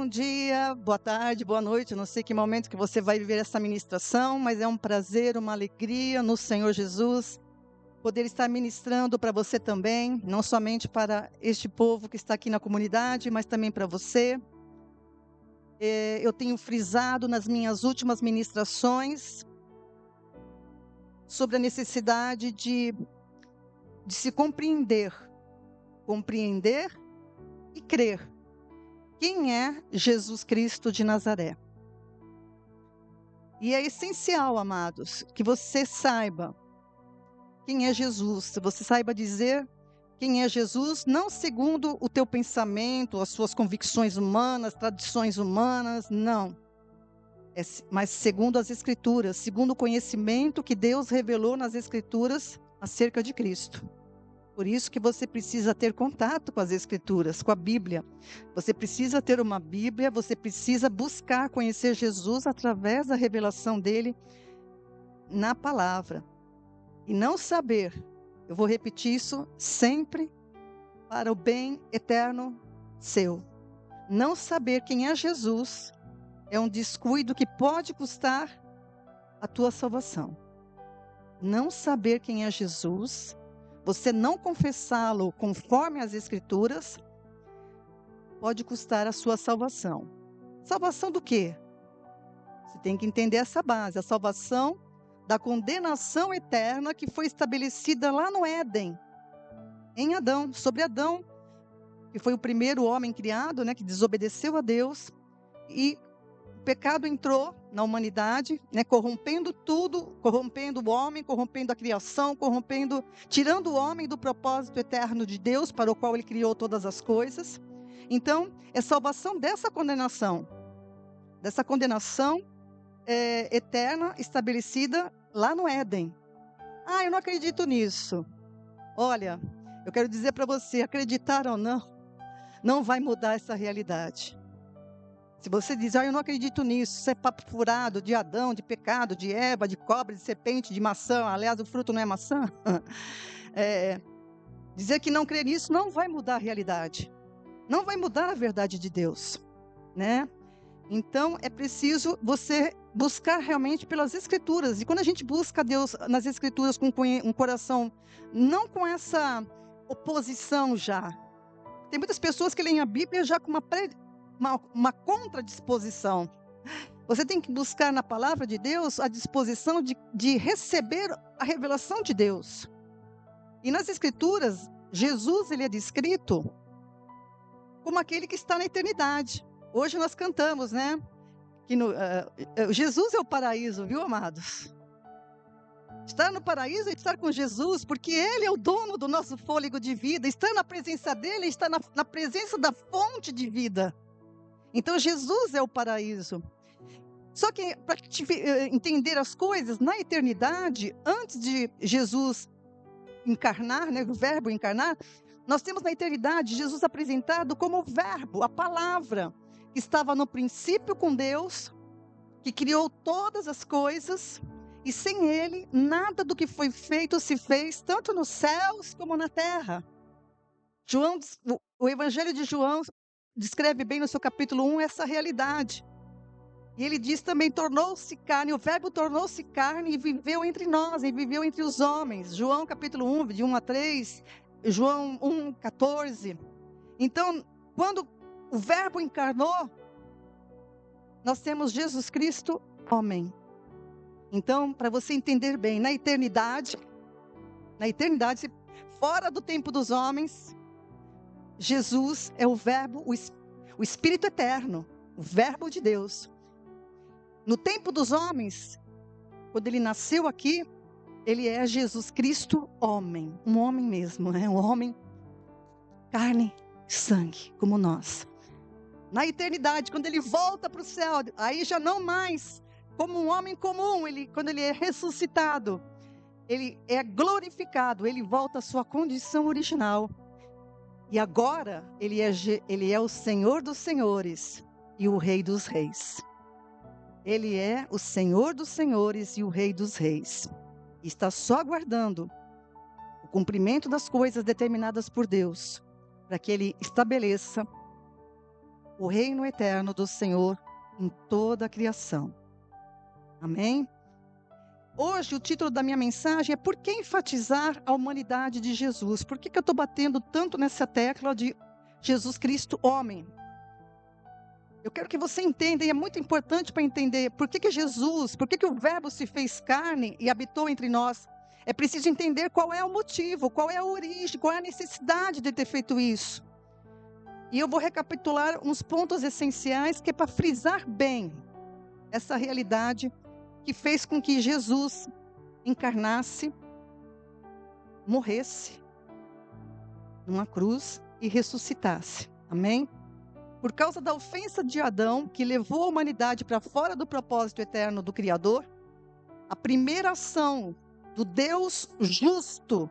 bom dia, boa tarde, boa noite. Eu não sei que momento que você vai viver essa ministração, mas é um prazer, uma alegria no Senhor Jesus poder estar ministrando para você também, não somente para este povo que está aqui na comunidade, mas também para você. Eu tenho frisado nas minhas últimas ministrações sobre a necessidade de se compreender e crer. Quem é Jesus Cristo de Nazaré? E é essencial, amados, que você saiba quem é Jesus. Você saiba dizer quem é Jesus, não segundo o teu pensamento, as suas convicções humanas, tradições humanas, não. Mas segundo as Escrituras, segundo o conhecimento que Deus revelou nas Escrituras acerca de Cristo. Por isso que você precisa ter contato com as Escrituras, com a Bíblia. Você precisa ter uma Bíblia, você precisa buscar conhecer Jesus através da revelação dele na palavra. E não saber, eu vou repetir isso sempre para o bem eterno seu. Não saber quem é Jesus é um descuido que pode custar a tua salvação. Não saber quem é Jesus, você não confessá-lo conforme as Escrituras, pode custar a sua salvação. Salvação do quê? Você tem que entender essa base, a salvação da condenação eterna que foi estabelecida lá no Éden, em Adão, sobre Adão, que foi o primeiro homem criado, que desobedeceu a Deus, e o pecado entrou na humanidade, corrompendo tudo, corrompendo o homem, corrompendo a criação, tirando o homem do propósito eterno de Deus, para o qual ele criou todas as coisas. Então, é salvação dessa condenação eterna estabelecida lá no Éden. Eu não acredito nisso. Olha, eu quero dizer para você, acreditar ou não, não vai mudar essa realidade. Se você diz, eu não acredito nisso, isso é papo furado de Adão, de pecado, de Eva, de cobra, de serpente, de maçã, aliás, o fruto não é maçã. Dizer que não crê nisso não vai mudar a realidade. Não vai mudar a verdade de Deus, Então, é preciso você buscar realmente pelas Escrituras. E quando a gente busca Deus nas Escrituras com um coração, não com essa oposição já. Tem muitas pessoas que leem a Bíblia já com uma contradisposição. Você tem que buscar na palavra de Deus a disposição de receber a revelação de Deus. E nas Escrituras, Jesus ele é descrito como aquele que está na eternidade. Hoje nós cantamos, que Jesus é o paraíso, viu, amados? Estar no paraíso é estar com Jesus, porque Ele é o dono do nosso fôlego de vida. Estar na presença dEle é estar na presença da fonte de vida. Então, Jesus é o paraíso. Só que, para entender as coisas, na eternidade, antes de Jesus encarnar, o verbo encarnar, nós temos na eternidade Jesus apresentado como o verbo, a palavra, que estava no princípio com Deus, que criou todas as coisas, e sem Ele, nada do que foi feito se fez, tanto nos céus como na terra. O Evangelho de João descreve bem no seu capítulo 1 essa realidade. E ele diz também, tornou-se carne, o verbo tornou-se carne e viveu entre nós, e viveu entre os homens. João capítulo 1, de 1 a 3, João 1, 14. Então, quando o verbo encarnou, nós temos Jesus Cristo, homem. Então, para você entender bem, na eternidade, fora do tempo dos homens, Jesus é o verbo, o Espírito eterno, o verbo de Deus. No tempo dos homens, quando ele nasceu aqui, ele é Jesus Cristo, homem, um homem mesmo, um homem, carne e sangue, como nós. Na eternidade, quando ele volta para o céu, aí já não mais como um homem comum, quando ele é ressuscitado, ele é glorificado, ele volta à sua condição original. E agora, ele é o Senhor dos senhores e o Rei dos reis. Ele é o Senhor dos senhores e o Rei dos reis. Está só aguardando o cumprimento das coisas determinadas por Deus, para que ele estabeleça o reino eterno do Senhor em toda a criação. Amém? Hoje o título da minha mensagem é Por que enfatizar a humanidade de Jesus? Por que eu estou batendo tanto nessa tecla de Jesus Cristo homem? Eu quero que você entenda, e é muito importante para entender por que Jesus, por que o Verbo se fez carne e habitou entre nós. É preciso entender qual é o motivo, qual é a origem, qual é a necessidade de ter feito isso. E eu vou recapitular uns pontos essenciais que é para frisar bem essa realidade que fez com que Jesus encarnasse, morresse numa cruz e ressuscitasse. Amém? Por causa da ofensa de Adão, que levou a humanidade para fora do propósito eterno do Criador, a primeira ação do Deus justo,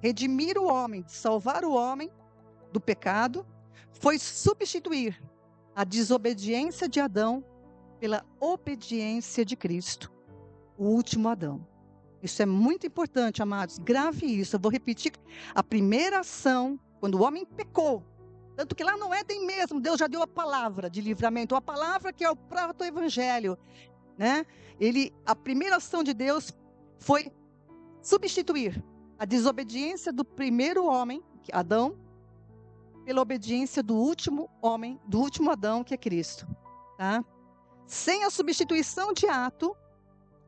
redimir o homem, salvar o homem do pecado, foi substituir a desobediência de Adão pela obediência de Cristo, o último Adão. Isso é muito importante, amados. Grave isso. Eu vou repetir. A primeira ação, quando o homem pecou, tanto que lá no Éden mesmo, Deus já deu a palavra de livramento, a palavra que é o próprio evangelho, né? A primeira ação de Deus foi substituir a desobediência do primeiro homem, Adão, pela obediência do último homem, do último Adão, que é Cristo, tá? Sem a substituição de ato,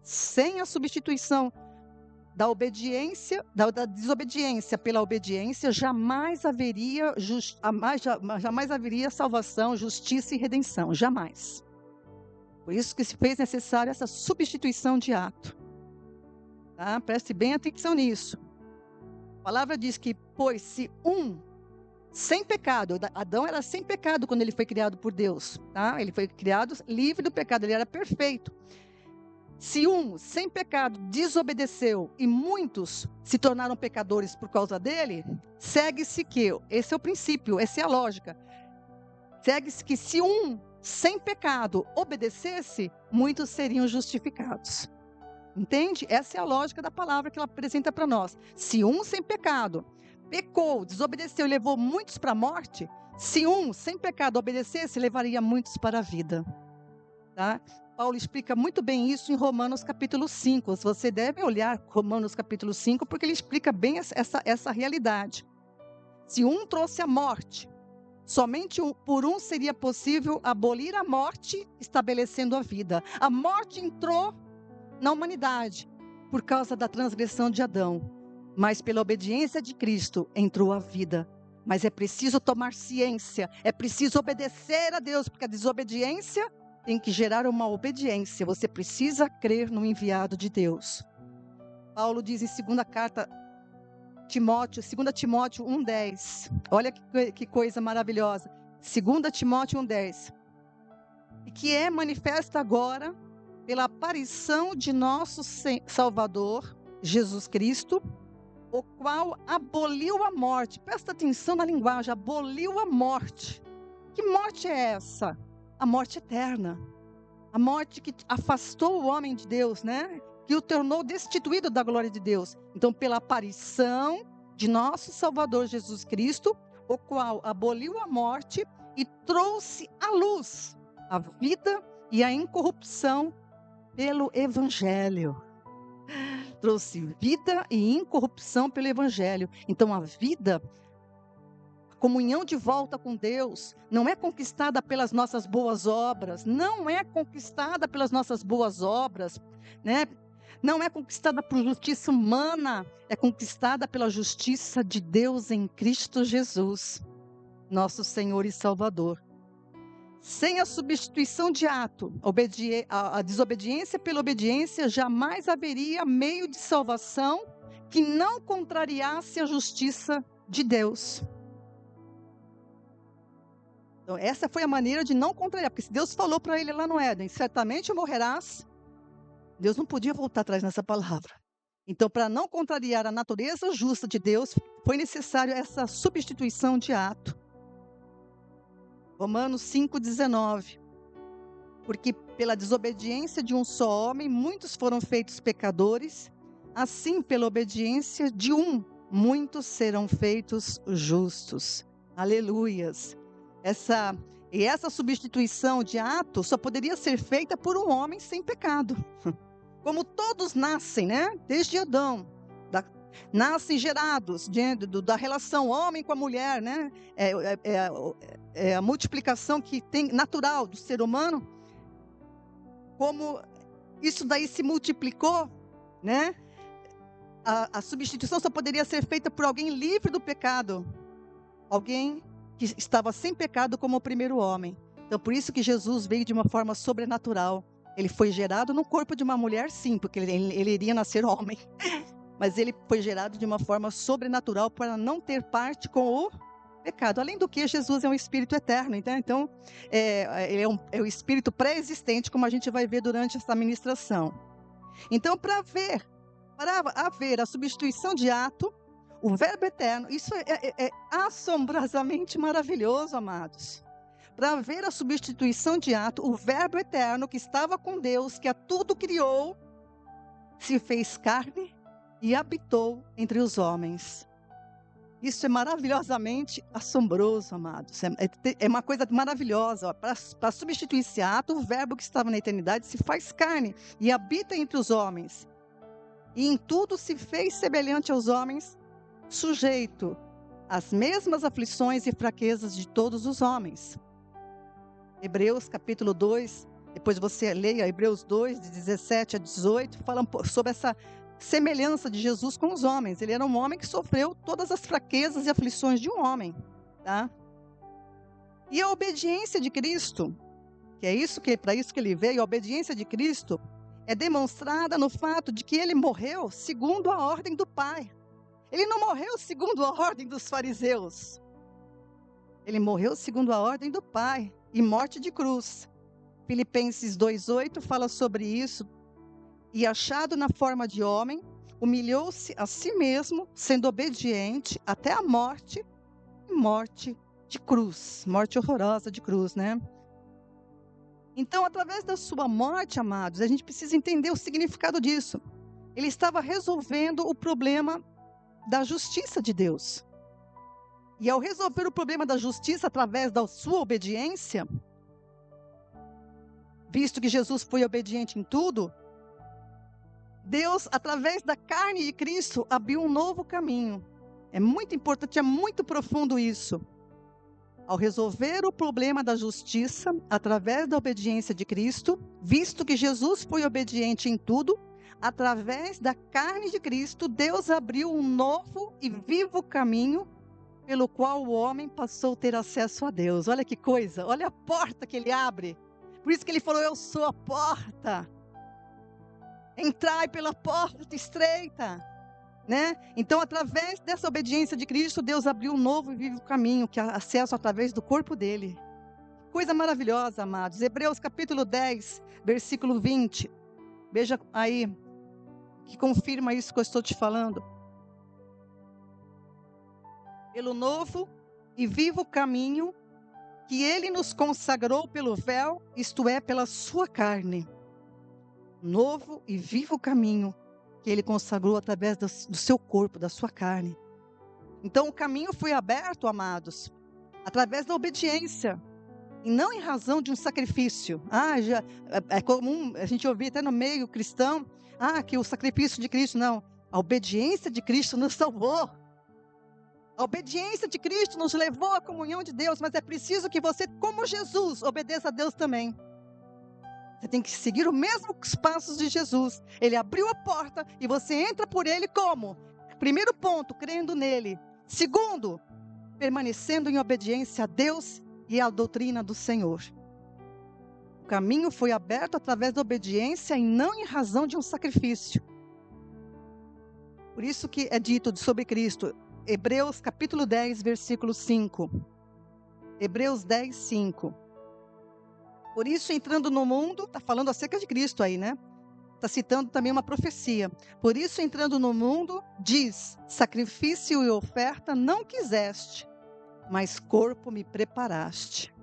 sem a substituição da obediência, da desobediência pela obediência, jamais haveria salvação, justiça e redenção, jamais. Por isso que se fez necessária essa substituição de ato. Tá? Preste bem atenção nisso. A palavra diz que, pois se sem pecado, Adão era sem pecado quando ele foi criado por Deus, tá? Ele foi criado livre do pecado, ele era perfeito. Se sem pecado desobedeceu e muitos se tornaram pecadores por causa dele, segue-se que, esse é o princípio, essa é a lógica, segue-se que se sem pecado obedecesse, muitos seriam justificados. Entende? Essa é a lógica da palavra que ela apresenta para nós. Se sem pecado pecou, desobedeceu e levou muitos para a morte, se sem pecado obedecesse, levaria muitos para a vida. Tá? Paulo explica muito bem isso em Romanos capítulo 5. Você deve olhar Romanos capítulo 5, porque ele explica bem essa realidade. Se trouxe a morte, somente por seria possível abolir a morte, estabelecendo a vida. A morte entrou na humanidade por causa da transgressão de Adão, mas pela obediência de Cristo entrou a vida. Mas é preciso tomar ciência, é preciso obedecer a Deus, porque a desobediência tem que gerar uma obediência. Você precisa crer no enviado de Deus. Paulo diz em 2 Timóteo 1,10. Olha que coisa maravilhosa. 2 Timóteo 1,10. E que é manifesta agora pela aparição de nosso Salvador, Jesus Cristo, o qual aboliu a morte. Presta atenção na linguagem, aboliu a morte. Que morte é essa? A morte eterna. A morte que afastou o homem de Deus, né? Que o tornou destituído da glória de Deus. Então, pela aparição de nosso Salvador Jesus Cristo, o qual aboliu a morte e trouxe à luz a vida e a incorrupção pelo Evangelho. Trouxe vida e incorrupção pelo Evangelho. Então, a vida, a comunhão de volta com Deus, não é conquistada pelas nossas boas obras, não é conquistada pelas nossas boas obras, né? Não é conquistada por justiça humana, é conquistada pela justiça de Deus em Cristo Jesus, nosso Senhor e Salvador. Sem a substituição de ato, a desobediência pela obediência, jamais haveria meio de salvação que não contrariasse a justiça de Deus. Então, essa foi a maneira de não contrariar, porque se Deus falou para ele lá no Éden, certamente morrerás, Deus não podia voltar atrás nessa palavra. Então, para não contrariar a natureza justa de Deus, foi necessário essa substituição de ato. Romanos 5,19. Porque pela desobediência de um só homem, muitos foram feitos pecadores, assim pela obediência de muitos serão feitos justos. Aleluias. E essa substituição de ato só poderia ser feita por um homem sem pecado. Como todos nascem, né? Desde Adão. Nascem gerados da relação homem com a mulher, né? É a multiplicação que tem natural do ser humano. Como isso daí se multiplicou, né? A substituição só poderia ser feita por alguém livre do pecado. Alguém que estava sem pecado como o primeiro homem. Então, por isso que Jesus veio de uma forma sobrenatural. Ele foi gerado no corpo de uma mulher, sim, porque ele iria nascer homem. Mas ele foi gerado de uma forma sobrenatural para não ter parte com o pecado. Além do que, Jesus é um espírito eterno. Então ele é um espírito pré-existente, como a gente vai ver durante essa ministração. Então, para haver a substituição de ato, o verbo eterno, isso é assombrosamente maravilhoso, amados. Para haver a substituição de ato, o verbo eterno que estava com Deus, que a tudo criou, se fez carne e habitou entre os homens. Isso é maravilhosamente assombroso, amados. É uma coisa maravilhosa. Para substituir esse ato, o verbo que estava na eternidade se faz carne e habita entre os homens. E em tudo se fez semelhante aos homens, sujeito às mesmas aflições e fraquezas de todos os homens. Hebreus capítulo 2, depois você leia Hebreus 2, de 17 a 18, fala sobre essa semelhança de Jesus com os homens. Ele era um homem que sofreu todas as fraquezas e aflições de um homem, tá? E a obediência de Cristo, que é para isso que ele veio, a obediência de Cristo é demonstrada no fato de que ele morreu segundo a ordem do Pai. Ele não morreu segundo a ordem dos fariseus. Ele morreu segundo a ordem do Pai, e morte de cruz. Filipenses 2:8 fala sobre isso. E achado na forma de homem, humilhou-se a si mesmo, sendo obediente até a morte, e morte de cruz. Morte horrorosa de cruz, né? Então, através da sua morte, amados, a gente precisa entender o significado disso. Ele estava resolvendo o problema da justiça de Deus. E ao resolver o problema da justiça através da sua obediência, visto que Jesus foi obediente em tudo, Deus, através da carne de Cristo, abriu um novo caminho. É muito importante, é muito profundo isso. Ao resolver o problema da justiça através da obediência de Cristo, visto que Jesus foi obediente em tudo, através da carne de Cristo, Deus abriu um novo e vivo caminho pelo qual o homem passou a ter acesso a Deus. Olha que coisa, olha a porta que ele abre. Por isso que ele falou, eu sou a porta. Entrai pela porta estreita, né? Então, através dessa obediência de Cristo, Deus abriu um novo e vivo caminho, que é acesso através do corpo dele. Coisa maravilhosa, amados. Hebreus capítulo 10, versículo 20. Veja aí, que confirma isso que eu estou te falando. Pelo novo e vivo caminho que ele nos consagrou pelo véu, isto é, pela sua carne. Novo e vivo caminho que ele consagrou através do seu corpo, da sua carne. Então o caminho foi aberto, amados, através da obediência, e não em razão de um sacrifício. É comum a gente ouvir até no meio cristão, que o sacrifício de Cristo, não. A obediência de Cristo nos salvou. A obediência de Cristo nos levou à comunhão de Deus, mas é preciso que você, como Jesus, obedeça a Deus também. Você tem que seguir os mesmos passos de Jesus. Ele abriu a porta e você entra por ele como? Primeiro ponto, crendo nele. Segundo, permanecendo em obediência a Deus e à doutrina do Senhor. O caminho foi aberto através da obediência e não em razão de um sacrifício. Por isso que é dito sobre Cristo, Hebreus capítulo 10, versículo 5. Hebreus 10, 5. Por isso, entrando no mundo, está falando acerca de Cristo aí, né? Está citando também uma profecia. Por isso, entrando no mundo, diz, sacrifício e oferta não quiseste, mas corpo me preparaste.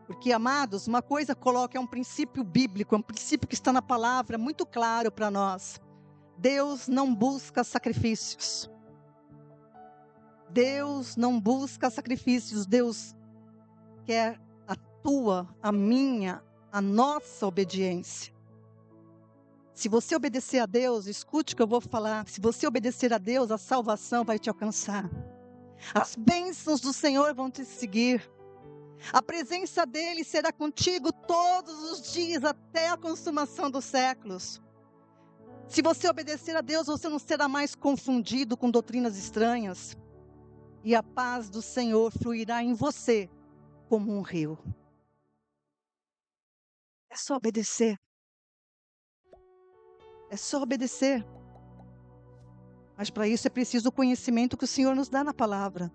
Porque, amados, uma coisa coloca, é um princípio bíblico, é um princípio que está na palavra, muito claro para nós. Deus não busca sacrifícios. Deus não busca sacrifícios, Deus quer tua, a minha, a nossa obediência. Se você obedecer a Deus, escute o que eu vou falar. Se você obedecer a Deus, a salvação vai te alcançar. As bênçãos do Senhor vão te seguir. A presença dele será contigo todos os dias até a consumação dos séculos. Se você obedecer a Deus, você não será mais confundido com doutrinas estranhas. E a paz do Senhor fluirá em você como um rio. É só obedecer. É só obedecer. Mas para isso é preciso o conhecimento que o Senhor nos dá na palavra.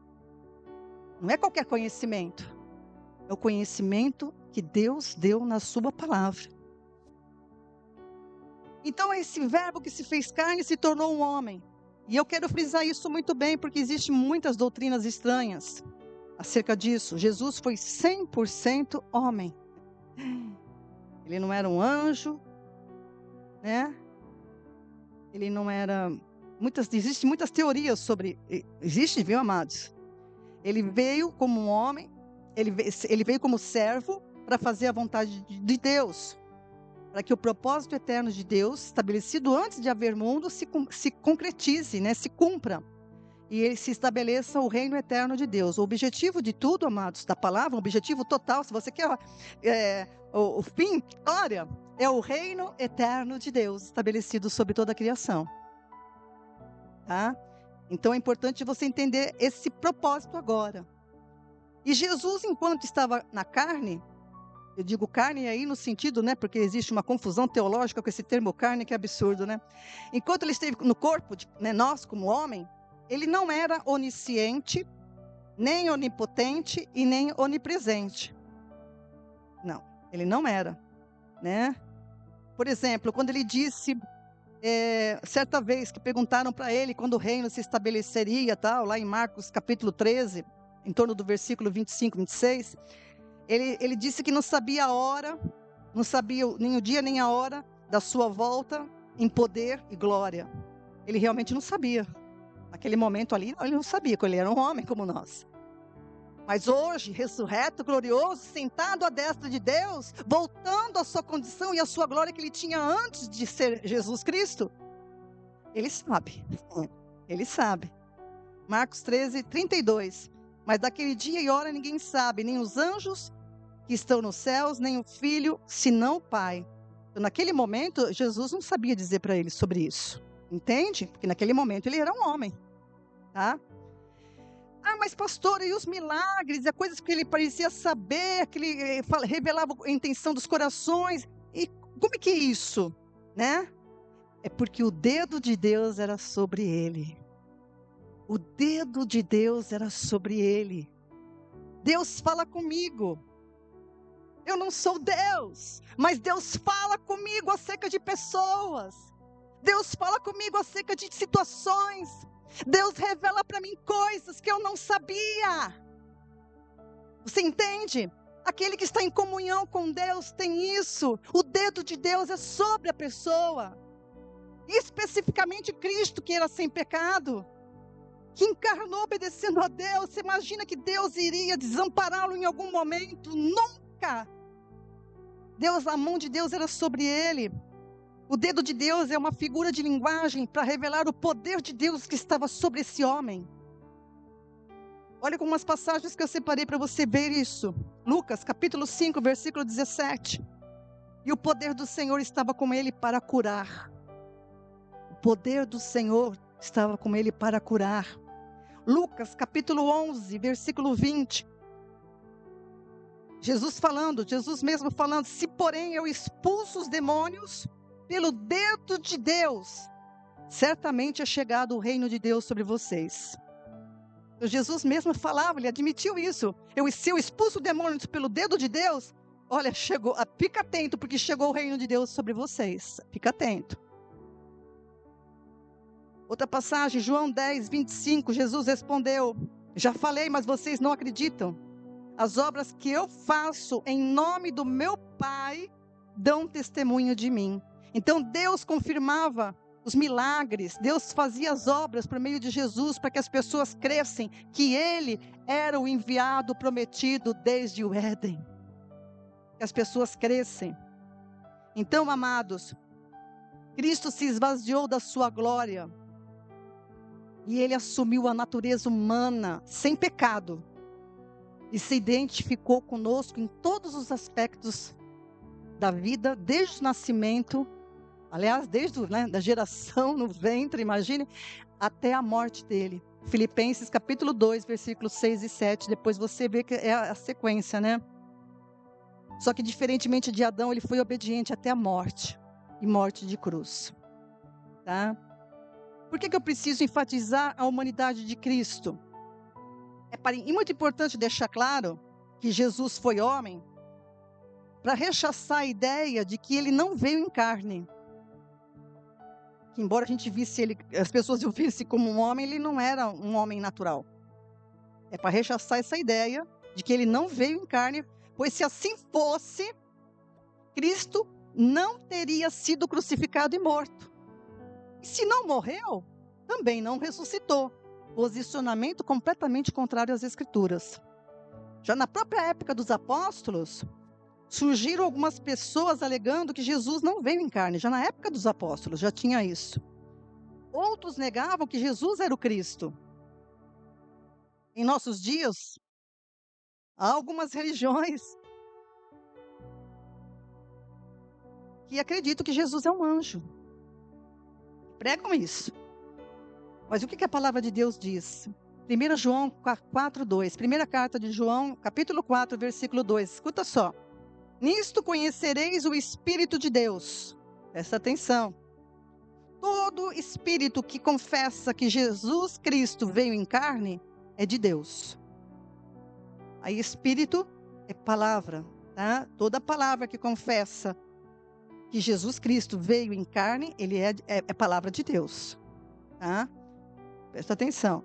Não é qualquer conhecimento. É o conhecimento que Deus deu na sua palavra. Então esse verbo que se fez carne se tornou um homem. E eu quero frisar isso muito bem, porque existem muitas doutrinas estranhas acerca disso. Jesus foi 100% homem. Ele não era um anjo, né? Ele não era... Existem muitas teorias sobre... Existe, viu, amados? Ele veio como um homem, ele veio como servo para fazer a vontade de Deus. Para que o propósito eterno de Deus, estabelecido antes de haver mundo, se concretize, né? Se cumpra. E ele se estabeleça o reino eterno de Deus. O objetivo de tudo, amados, da palavra, o objetivo total, se você quer o fim, glória, é o reino eterno de Deus, estabelecido sobre toda a criação. Tá? Então é importante você entender esse propósito agora. E Jesus, enquanto estava na carne, eu digo carne aí no sentido, né, porque existe uma confusão teológica com esse termo carne, que é absurdo, né? Enquanto ele esteve no corpo, né, nós como homem, ele não era onisciente, nem onipotente e nem onipresente. Não, ele não era, né? Por exemplo, quando ele disse, certa vez que perguntaram para ele quando o reino se estabeleceria, tal, lá em Marcos capítulo 13, em torno do versículo 25, 26, ele disse que não sabia a hora, não sabia nem o dia nem a hora da sua volta em poder e glória. Ele realmente não sabia. Naquele momento ali, ele não sabia, porque ele era um homem como nós. Mas hoje, ressurreto, glorioso, sentado à destra de Deus, voltando à sua condição e à sua glória que ele tinha antes de ser Jesus Cristo, ele sabe. Ele sabe. Marcos 13, 32. Mas daquele dia e hora ninguém sabe, nem os anjos que estão nos céus, nem o Filho, senão o Pai. Então, naquele momento, Jesus não sabia dizer para ele sobre isso. Entende? Porque naquele momento ele era um homem. Tá? Ah, mas pastor, e os milagres, as coisas que ele parecia saber, que ele revelava a intenção dos corações. E como é que é isso? Né? É porque o dedo de Deus era sobre ele. O dedo de Deus era sobre ele. Deus fala comigo. Eu não sou Deus, mas Deus fala comigo acerca de pessoas. Deus fala comigo acerca de situações. Deus revela para mim coisas que eu não sabia. Você entende? Aquele que está em comunhão com Deus tem isso. O dedo de Deus é sobre a pessoa. Especificamente Cristo, que era sem pecado, que encarnou obedecendo a Deus. Você imagina que Deus iria desampará-lo em algum momento? Nunca. A mão de Deus era sobre ele. O dedo de Deus é uma figura de linguagem para revelar o poder de Deus que estava sobre esse homem. Olha algumas passagens que eu separei para você ver isso. Lucas, capítulo 5, versículo 17. E o poder do Senhor estava com ele para curar. O poder do Senhor estava com ele para curar. Lucas, capítulo 11, versículo 20. Jesus mesmo falando, se porém eu expulso os demônios pelo dedo de Deus, certamente é chegado o reino de Deus sobre vocês. Jesus mesmo falava, ele admitiu isso. Se eu expulso demônios pelo dedo de Deus, olha, fica atento, porque chegou o reino de Deus sobre vocês. Fica atento. Outra passagem, João 10, 25, Jesus respondeu, já falei, mas vocês não acreditam. As obras que eu faço em nome do meu Pai dão testemunho de mim. Então Deus confirmava os milagres, Deus fazia as obras por meio de Jesus para que as pessoas crescem que Ele era o enviado prometido desde o Éden. que as pessoas crescem. Então, amados, Cristo se esvaziou da sua glória e ele assumiu a natureza humana sem pecado e se identificou conosco em todos os aspectos da vida, desde o nascimento, aliás, desde da geração no ventre, imagine, até a morte dele. Filipenses capítulo 2, versículos 6 e 7, depois você vê que é a sequência, né? Só que diferentemente de Adão, ele foi obediente até a morte, e morte de cruz. Tá? Por que eu preciso enfatizar a humanidade de Cristo? E muito importante deixar claro que Jesus foi homem, para rechaçar a ideia de que ele não veio em carne. Que embora a gente visse ele, as pessoas o vissem como um homem, ele não era um homem natural. É para rechaçar essa ideia de que ele não veio em carne, pois se assim fosse, Cristo não teria sido crucificado e morto. E se não morreu, também não ressuscitou. Posicionamento completamente contrário às Escrituras. Já na própria época dos apóstolos, surgiram algumas pessoas alegando que Jesus não veio em carne. Já na época dos apóstolos, já tinha isso. Outros negavam que Jesus era o Cristo. Em nossos dias, há algumas religiões que acreditam que Jesus é um anjo. Pregam isso. Mas o que a palavra de Deus diz? 1 João 4:2. Primeira carta de João, capítulo 4, versículo 2. Escuta só. Nisto conhecereis o Espírito de Deus. Presta atenção. Todo espírito que confessa que Jesus Cristo veio em carne é de Deus. Aí espírito é palavra, tá? Toda palavra que confessa que Jesus Cristo veio em carne, ele é palavra de Deus, tá? Presta atenção.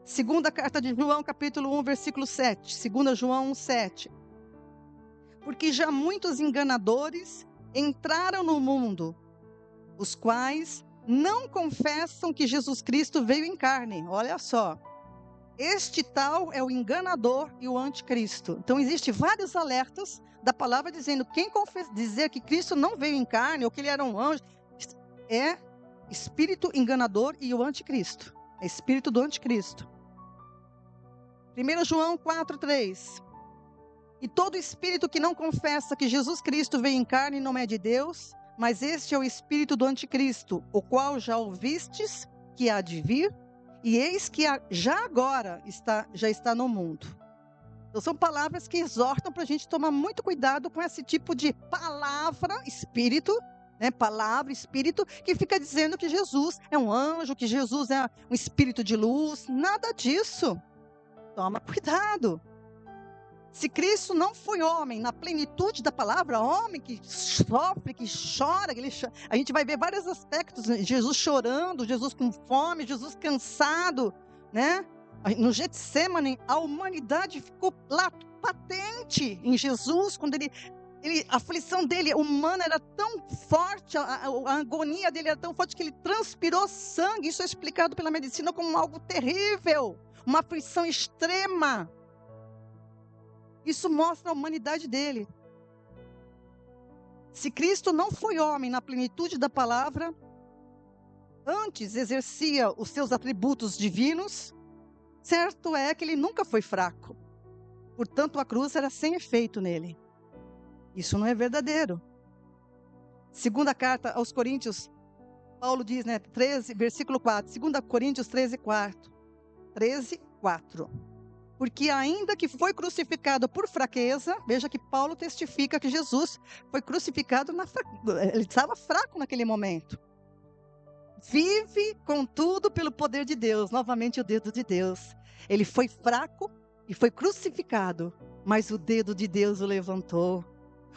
Segunda carta de João, capítulo 1, versículo 7. 2 João 1:7. Porque já muitos enganadores entraram no mundo, os quais não confessam que Jesus Cristo veio em carne. Olha só. Este tal é o enganador e o anticristo. Então, existem vários alertas da palavra dizendo quem dizer que Cristo não veio em carne ou que ele era um anjo, é espírito enganador e o anticristo. É espírito do anticristo. 1 João 4:3. E todo espírito que não confessa que Jesus Cristo veio em carne não é de Deus, mas este é o espírito do anticristo, o qual já ouvistes que há de vir, e eis que já agora já está no mundo. Então são palavras que exortam para a gente tomar muito cuidado com esse tipo de palavra, espírito, né? Palavra, espírito, que fica dizendo que Jesus é um anjo, que Jesus é um espírito de luz. Nada disso. Toma cuidado. Se Cristo não foi homem, na plenitude da palavra, homem que sofre, que chora, a gente vai ver vários aspectos, né? Jesus chorando, Jesus com fome, Jesus cansado, né? No Getsêmani, a humanidade ficou lá patente em Jesus, quando a aflição dele humana era tão forte, a agonia dele era tão forte que ele transpirou sangue. Isso é explicado pela medicina como algo terrível, uma aflição extrema. Isso mostra a humanidade dele. Se Cristo não foi homem na plenitude da palavra, antes exercia os seus atributos divinos, certo é que ele nunca foi fraco. Portanto, a cruz era sem efeito nele. Isso não é verdadeiro. Segunda carta aos Coríntios, Paulo diz, 13, versículo 4. 2 Coríntios 13:4. 13:4. Porque ainda que foi crucificado por fraqueza, veja que Paulo testifica que Jesus foi crucificado ele estava fraco naquele momento. Vive, contudo, pelo poder de Deus, novamente o dedo de Deus. Ele foi fraco e foi crucificado, mas o dedo de Deus o levantou.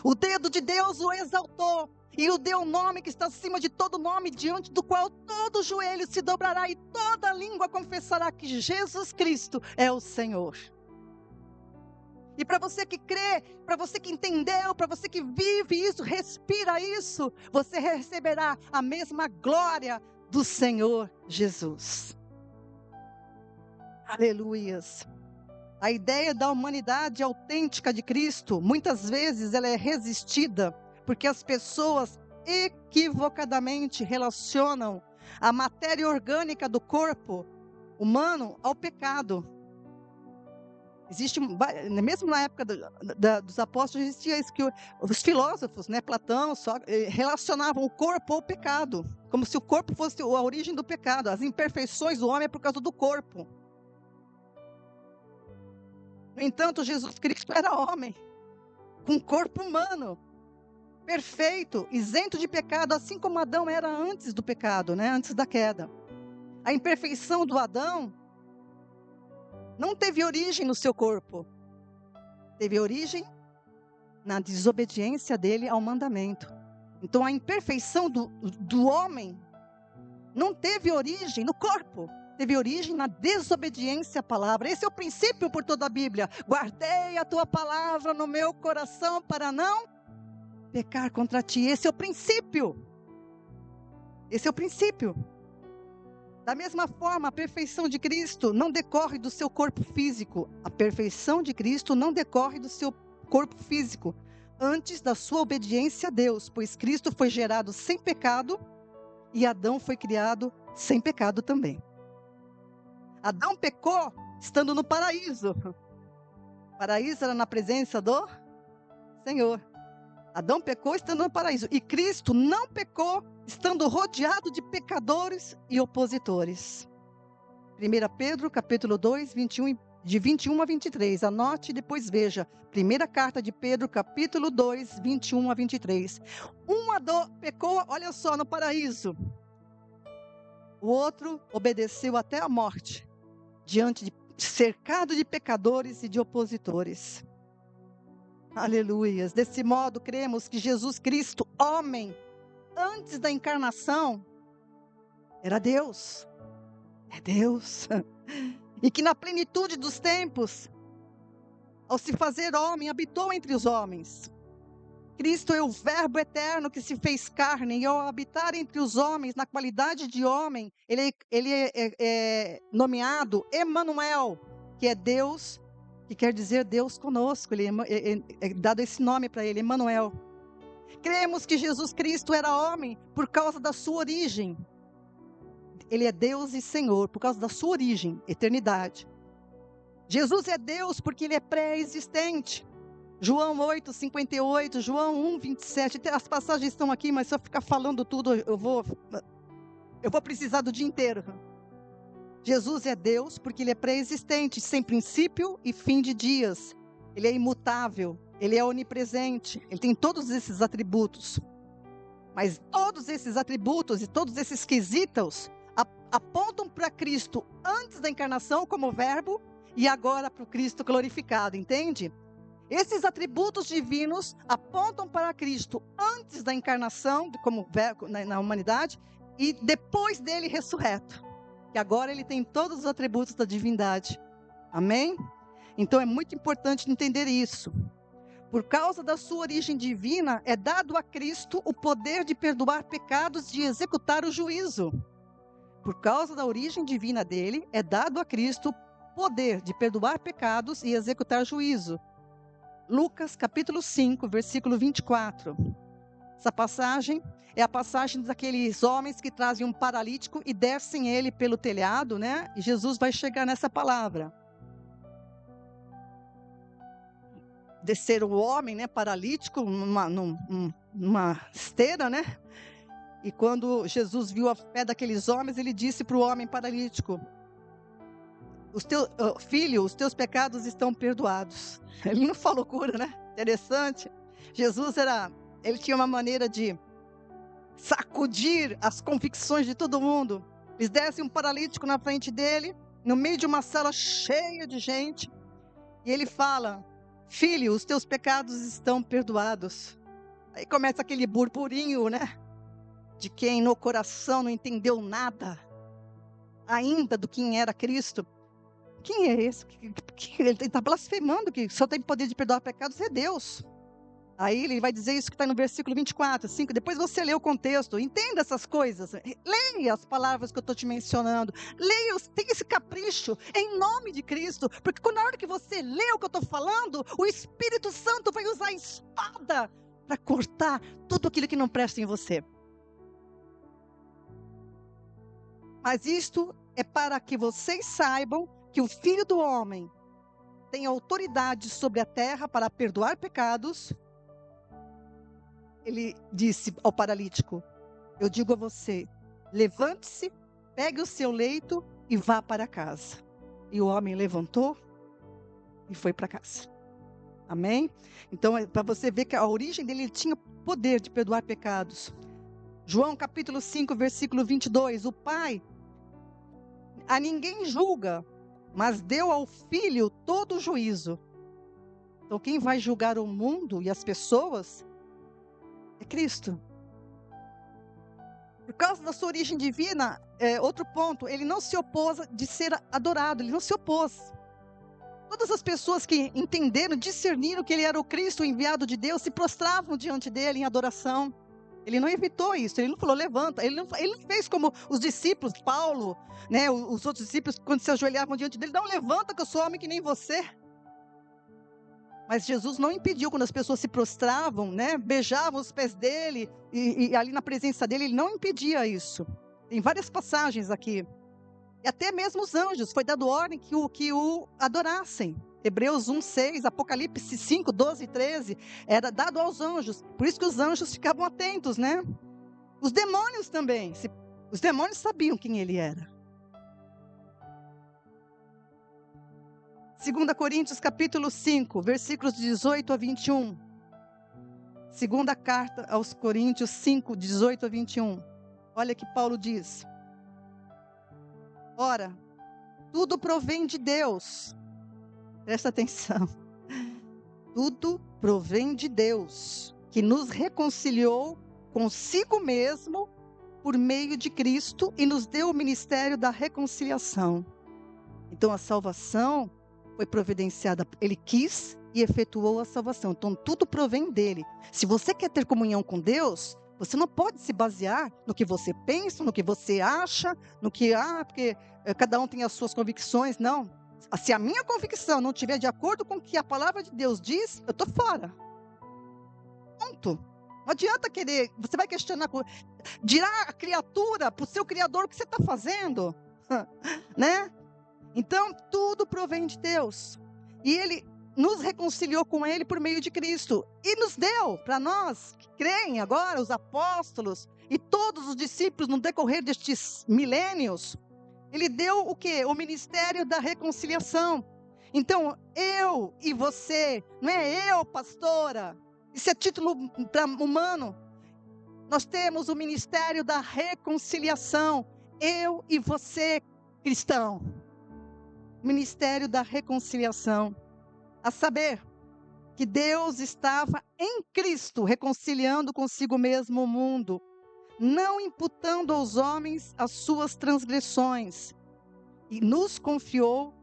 O dedo de Deus o exaltou e o deu um nome que está acima de todo nome, diante do qual todo joelho se dobrará e toda língua confessará que Jesus Cristo é o Senhor. E para você que crê, para você que entendeu, para você que vive isso, respira isso, você receberá a mesma glória do Senhor Jesus. Aleluias. A ideia da humanidade autêntica de Cristo, muitas vezes ela é resistida, porque as pessoas equivocadamente relacionam a matéria orgânica do corpo humano ao pecado. Mesmo na época dos apóstolos, existia isso que os filósofos, né, Platão, relacionavam o corpo ao pecado, como se o corpo fosse a origem do pecado. As imperfeições do homem é por causa do corpo. No entanto, Jesus Cristo era homem, com corpo humano, perfeito, isento de pecado, assim como Adão era antes do pecado, né, antes da queda. A imperfeição do Adão não teve origem no seu corpo, teve origem na desobediência dele ao mandamento. Então a imperfeição do homem não teve origem no corpo, teve origem na desobediência à palavra. Esse é o princípio por toda a Bíblia. Guardei a tua palavra no meu coração para não pecar contra ti. Esse é o princípio. Esse é o princípio. Da mesma forma, a perfeição de Cristo não decorre do seu corpo físico. A perfeição de Cristo não decorre do seu corpo físico, antes da sua obediência a Deus, pois Cristo foi gerado sem pecado e Adão foi criado sem pecado também. Adão pecou estando no paraíso. O paraíso era na presença do Senhor. Adão pecou estando no paraíso. E Cristo não pecou estando rodeado de pecadores e opositores. 1 Pedro, capítulo 2, de 21 a 23. Anote e depois veja. Primeira carta de Pedro, capítulo 2, 21 a 23. Pecou, olha só, no paraíso. O outro obedeceu até a morte, cercado de pecadores e de opositores. Aleluias. Desse modo, cremos que Jesus Cristo, homem, antes da encarnação, era Deus. É Deus. E que na plenitude dos tempos, ao se fazer homem, habitou entre os homens. Cristo é o Verbo eterno que se fez carne, e ao habitar entre os homens, na qualidade de homem, ele é nomeado Emanuel, que é Deus, que quer dizer Deus conosco. É dado esse nome para ele, Emanuel. Cremos que Jesus Cristo era homem por causa da sua origem. Ele é Deus e Senhor por causa da sua origem, eternidade. Jesus é Deus porque ele é pré-existente. João 8, 58, João 1, 27. As passagens estão aqui, mas se eu ficar falando tudo, eu vou precisar do dia inteiro. Jesus é Deus porque ele é pré-existente, sem princípio e fim de dias. Ele é imutável, ele é onipresente, ele tem todos esses atributos. Mas todos esses atributos e todos esses quesitos apontam para Cristo antes da encarnação como verbo e agora para o Cristo glorificado, entende? Esses atributos divinos apontam para Cristo antes da encarnação, como verbo na humanidade, e depois dele ressurreto. Que agora ele tem todos os atributos da divindade. Amém? Então é muito importante entender isso. Por causa da sua origem divina, é dado a Cristo o poder de perdoar pecados e de executar o juízo. Por causa da origem divina dele, é dado a Cristo o poder de perdoar pecados e executar juízo. Lucas capítulo 5, versículo 24. Essa passagem é a passagem daqueles homens que trazem um paralítico e descem ele pelo telhado, né? E Jesus vai chegar nessa palavra. Descer o homem, né, paralítico, numa esteira, né? E quando Jesus viu a fé daqueles homens, ele disse para o homem paralítico: filho, os teus pecados estão perdoados. Ele não falou cura, né? Interessante. Jesus ele tinha uma maneira de sacudir as convicções de todo mundo. Eles descem um paralítico na frente dele, no meio de uma sala cheia de gente, e ele fala: filho, os teus pecados estão perdoados. Aí começa aquele burburinho, né? De quem no coração não entendeu nada ainda do quem era Cristo. Quem é esse? Ele está blasfemando que só tem poder de perdoar pecados é Deus. Aí ele vai dizer isso que está no versículo 24, 5. Depois você lê o contexto, entenda essas coisas. Leia as palavras que eu estou te mencionando. Leia, tenha esse capricho, em nome de Cristo. Porque na hora que você lê o que eu estou falando, o Espírito Santo vai usar a espada para cortar tudo aquilo que não presta em você. Mas isto é para que vocês saibam que o Filho do Homem tem autoridade sobre a terra para perdoar pecados. Ele disse ao paralítico: eu digo a você, levante-se, pegue o seu leito e vá para casa. E o homem levantou e foi para casa. Amém? Então, para você ver que a origem dele, ele tinha poder de perdoar pecados. João capítulo 5, versículo 22. O Pai a ninguém julga, mas deu ao Filho todo o juízo. Então, quem vai julgar o mundo e as pessoas é Cristo. Por causa da sua origem divina, outro ponto, ele não se opôs de ser adorado, ele não se opôs. Todas as pessoas que entenderam, discerniram que ele era o Cristo, o enviado de Deus, se prostravam diante dele em adoração. Ele não evitou isso, ele não falou, levanta. Ele não fez como os discípulos, Paulo, né, os outros discípulos, quando se ajoelhavam diante dele, não, levanta que eu sou homem que nem você. Mas Jesus não impediu, quando as pessoas se prostravam, né, beijavam os pés dele, e ali na presença dele, ele não impedia isso. Tem várias passagens aqui. E até mesmo os anjos, foi dado ordem que o adorassem. Hebreus 1, 6, Apocalipse 5, 12 e 13, era dado aos anjos. Por isso que os anjos ficavam atentos, né? Os demônios também. Os demônios sabiam quem ele era. 2 Coríntios capítulo 5, versículos 18 a 21. Segunda carta aos Coríntios 5, 18 a 21. Olha que Paulo diz. Ora, tudo provém de Deus. Presta atenção. Tudo provém de Deus, que nos reconciliou consigo mesmo por meio de Cristo e nos deu o ministério da reconciliação. Então a salvação foi providenciada, ele quis e efetuou a salvação. Então tudo provém dele. Se você quer ter comunhão com Deus, você não pode se basear no que você pensa, no que você acha, no que, porque cada um tem as suas convicções. Não. Se a minha convicção não estiver de acordo com o que a palavra de Deus diz, eu estou fora. Ponto. Não adianta querer, você vai questionar, dirá a criatura para o seu Criador o que você está fazendo, né? Então, tudo provém de Deus. E Ele nos reconciliou com Ele por meio de Cristo. E nos deu, para nós que creem agora, os apóstolos e todos os discípulos no decorrer destes milênios, Ele deu o quê? O ministério da reconciliação. Então, eu e você, não é eu, pastora, isso é título humano. Nós temos o ministério da reconciliação. Eu e você, cristão. Ministério da reconciliação. A saber, que Deus estava em Cristo reconciliando consigo mesmo o mundo, não imputando aos homens as suas transgressões, e nos confiou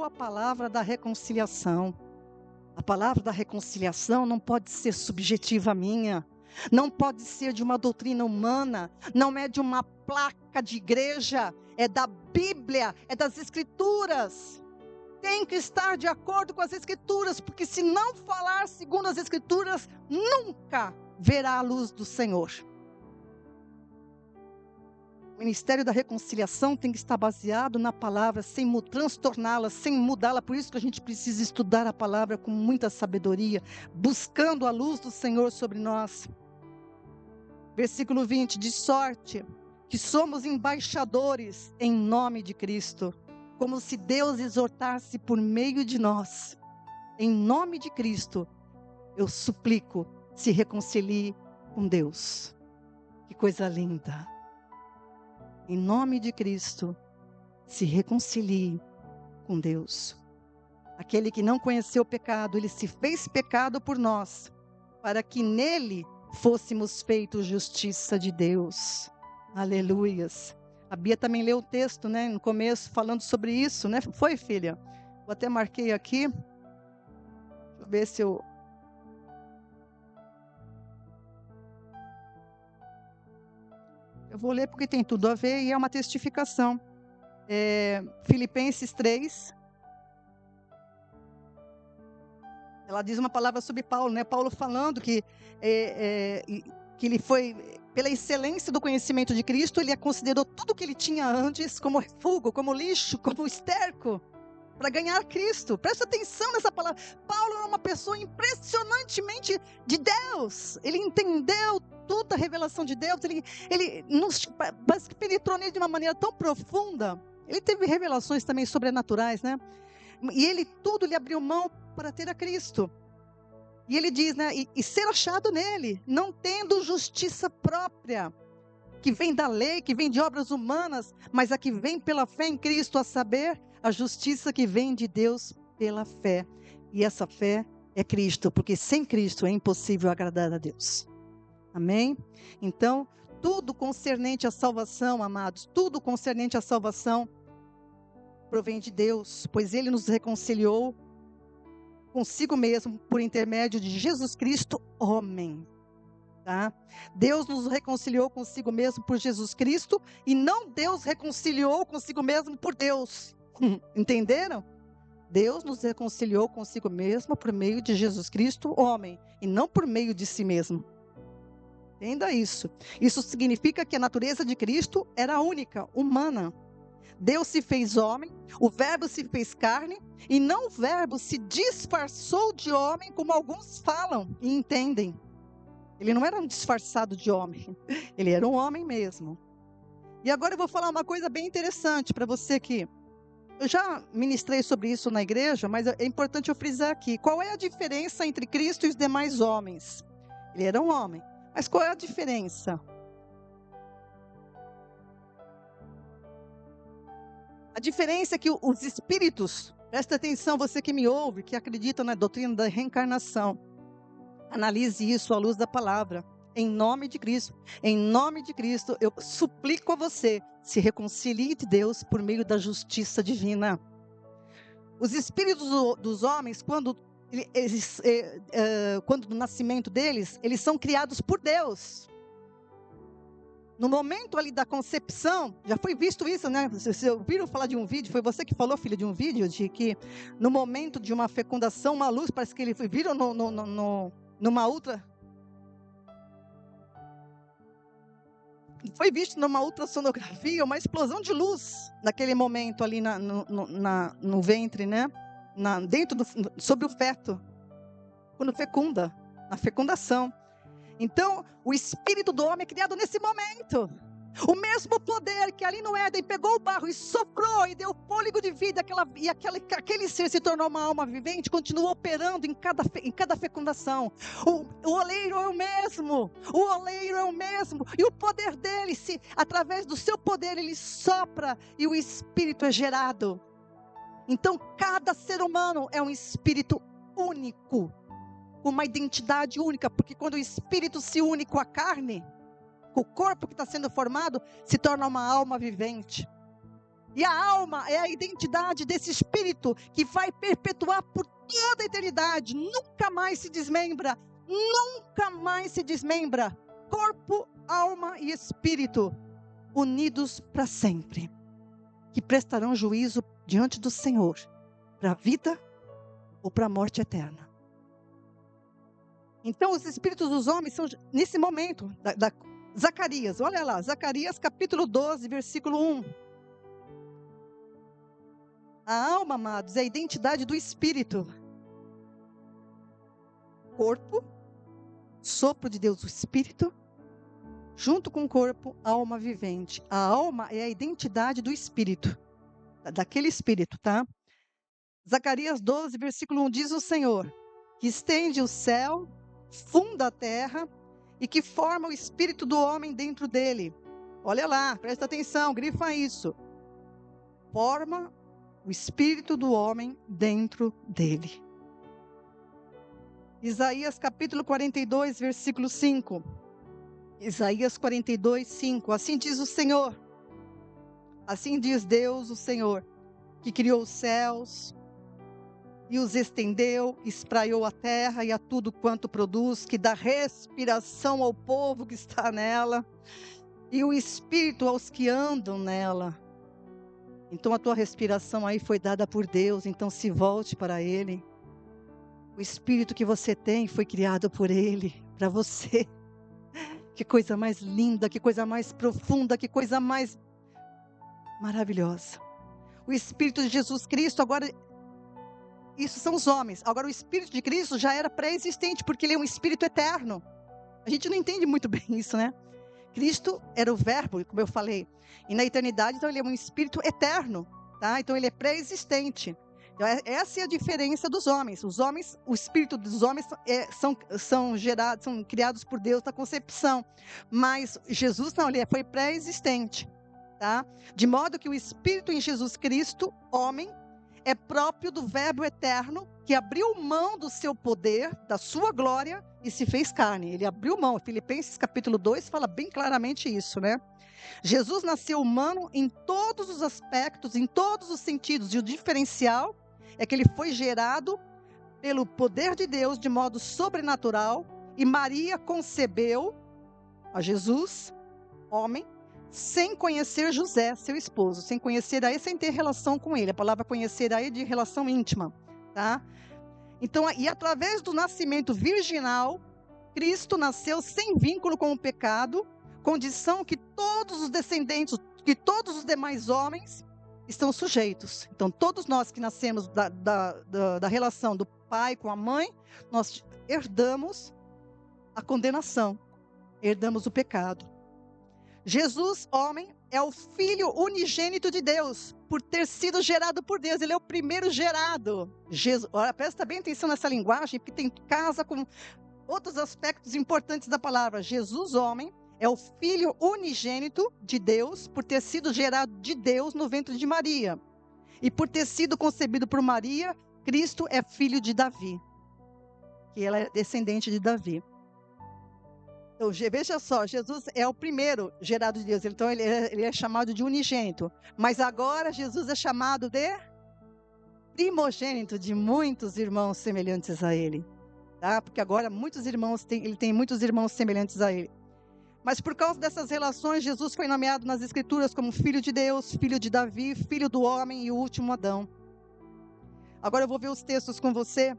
a palavra da reconciliação. A palavra da reconciliação não pode ser subjetiva minha, não pode ser de uma doutrina humana, não é de uma placa de igreja, é da Bíblia, é das Escrituras. Tem que estar de acordo com as Escrituras, porque se não falar segundo as Escrituras, nunca verá a luz do Senhor. O ministério da reconciliação tem que estar baseado na palavra, sem transtorná-la, sem mudá-la. Por isso que a gente precisa estudar a palavra com muita sabedoria, buscando a luz do Senhor sobre nós. Versículo 20, de sorte que somos embaixadores em nome de Cristo, como se Deus exortasse por meio de nós. Em nome de Cristo, eu suplico, se reconcilie com Deus. Que coisa linda! Em nome de Cristo, se reconcilie com Deus. Aquele que não conheceu o pecado, ele se fez pecado por nós, para que nele fôssemos feitos justiça de Deus. Aleluias. A Bia também leu o texto, né, no começo, falando sobre isso, né? Foi, filha? Eu até marquei aqui. Deixa eu ver se eu... Eu vou ler porque tem tudo a ver e é uma testificação. Filipenses 3. Ela diz uma palavra sobre Paulo, né? Paulo falando que ele foi, pela excelência do conhecimento de Cristo, ele considerou tudo que ele tinha antes como refúgio, como lixo, como esterco, para ganhar Cristo. Presta atenção nessa palavra. Paulo era uma pessoa impressionantemente de Deus. Ele entendeu toda a revelação de Deus. Ele penetrou nele de uma maneira tão profunda. Ele teve revelações também sobrenaturais, né? E ele abriu mão para ter a Cristo. E ele diz, né? E ser achado nele, não tendo justiça própria, que vem da lei, que vem de obras humanas, mas a que vem pela fé em Cristo, a saber, a justiça que vem de Deus pela fé. E essa fé é Cristo, porque sem Cristo é impossível agradar a Deus. Amém? Então, tudo concernente à salvação, amados, tudo concernente à salvação provém de Deus, pois Ele nos reconciliou consigo mesmo por intermédio de Jesus Cristo, homem. Tá? Deus nos reconciliou consigo mesmo por Jesus Cristo e não Deus reconciliou consigo mesmo por Deus. Entenderam? Deus nos reconciliou consigo mesmo por meio de Jesus Cristo, homem, e não por meio de si mesmo. Entenda isso. Isso significa que a natureza de Cristo era única, humana. Deus se fez homem, o verbo se fez carne, e não o verbo se disfarçou de homem, como alguns falam e entendem. Ele não era um disfarçado de homem, ele era um homem mesmo. E agora eu vou falar uma coisa bem interessante para você que eu já ministrei sobre isso na igreja, mas é importante eu frisar aqui. Qual é a diferença entre Cristo e os demais homens? Ele era um homem, mas qual é a diferença? A diferença é que os espíritos, presta atenção, você que me ouve, que acredita na doutrina da reencarnação, analise isso à luz da palavra, em nome de Cristo. Em nome de Cristo, eu suplico a você, se reconcilie de Deus por meio da justiça divina. Os espíritos dos homens, quando no nascimento deles, eles são criados por Deus. No momento ali da concepção, já foi visto isso, né? Vocês ouviram falar de um vídeo, foi você que falou, filho, de um vídeo, de que no momento de uma fecundação, uma luz, parece que eles viram numa ultra... Foi visto numa ultrassonografia, uma explosão de luz, naquele momento ali no ventre, né? Sobre o feto, quando fecunda, na fecundação. Então, o espírito do homem é criado nesse momento. O mesmo poder que ali no Éden pegou o barro e soprou e deu fôlego de vida, aquele ser se tornou uma alma vivente, continua operando em cada fecundação. O oleiro é o mesmo, e o poder dele, através do seu poder, ele sopra e o espírito é gerado. Então, cada ser humano é um espírito único, uma identidade única, porque quando o espírito se une com a carne, o corpo que está sendo formado se torna uma alma vivente. E a alma é a identidade desse espírito que vai perpetuar por toda a eternidade, nunca mais se desmembra, corpo, alma e espírito unidos para sempre, que prestarão juízo diante do Senhor, para a vida ou para a morte eterna. Então, os espíritos dos homens são, nesse momento, Zacarias, olha lá, Zacarias capítulo 12, versículo 1. A alma, amados, é a identidade do espírito. Corpo, sopro de Deus, o espírito, junto com o corpo, alma vivente. A alma é a identidade do espírito, daquele espírito, tá? Zacarias 12, versículo 1, diz o Senhor, que estende o céu, funda a terra e que forma o espírito do homem dentro dele. Olha lá, presta atenção, grifa isso. Forma o espírito do homem dentro dele. Isaías capítulo 42, versículo 5. Isaías 42, 5. Assim diz o Senhor, assim diz Deus, o Senhor, que criou os céus e os estendeu, espraiou a terra e a tudo quanto produz, que dá respiração ao povo que está nela, e o Espírito aos que andam nela. Então a tua respiração aí foi dada por Deus, então se volte para Ele. O Espírito que você tem foi criado por Ele, para você. Que coisa mais linda, que coisa mais profunda, que coisa mais maravilhosa. O Espírito de Jesus Cristo, agora, isso são os homens. Agora o Espírito de Cristo já era pré-existente, porque Ele é um Espírito eterno. A gente não entende muito bem isso, né? Cristo era o verbo, como eu falei. E na eternidade, então, Ele é um Espírito eterno, tá? Então, Ele é pré-existente. Então, essa é a diferença dos homens. Os homens, o Espírito dos homens são gerados, são criados por Deus na concepção. Mas Jesus não, Ele foi pré-existente, tá? De modo que o Espírito em Jesus Cristo, homem, é próprio do verbo eterno, que abriu mão do seu poder, da sua glória, e se fez carne. Ele abriu mão. Filipenses capítulo 2 fala bem claramente isso, né? Jesus nasceu humano em todos os aspectos, em todos os sentidos. E o diferencial é que ele foi gerado pelo poder de Deus de modo sobrenatural. E Maria concebeu a Jesus, homem, sem conhecer José, seu esposo, sem conhecer aí, sem ter relação com ele. A palavra conhecer aí é de relação íntima, tá? Então, e através do nascimento virginal, Cristo nasceu sem vínculo com o pecado, condição que todos os descendentes, que todos os demais homens estão sujeitos. Então, todos nós que nascemos da relação do pai com a mãe, nós herdamos a condenação, herdamos o pecado. Jesus, homem, é o Filho unigênito de Deus, por ter sido gerado por Deus. Ele é o primeiro gerado. Jesus, olha, presta bem atenção nessa linguagem, porque tem casa com outros aspectos importantes da palavra. Jesus, homem, é o Filho unigênito de Deus, por ter sido gerado de Deus no ventre de Maria. E por ter sido concebido por Maria, Cristo é filho de Davi, que ela é descendente de Davi. Então, veja só, Jesus é o primeiro gerado de Deus, então ele é chamado de unigênito. Mas agora Jesus é chamado de primogênito de muitos irmãos semelhantes a ele. Tá? Porque agora ele tem muitos irmãos semelhantes a ele. Mas por causa dessas relações, Jesus foi nomeado nas Escrituras como Filho de Deus, Filho de Davi, Filho do homem e o último Adão. Agora eu vou ver os textos com você,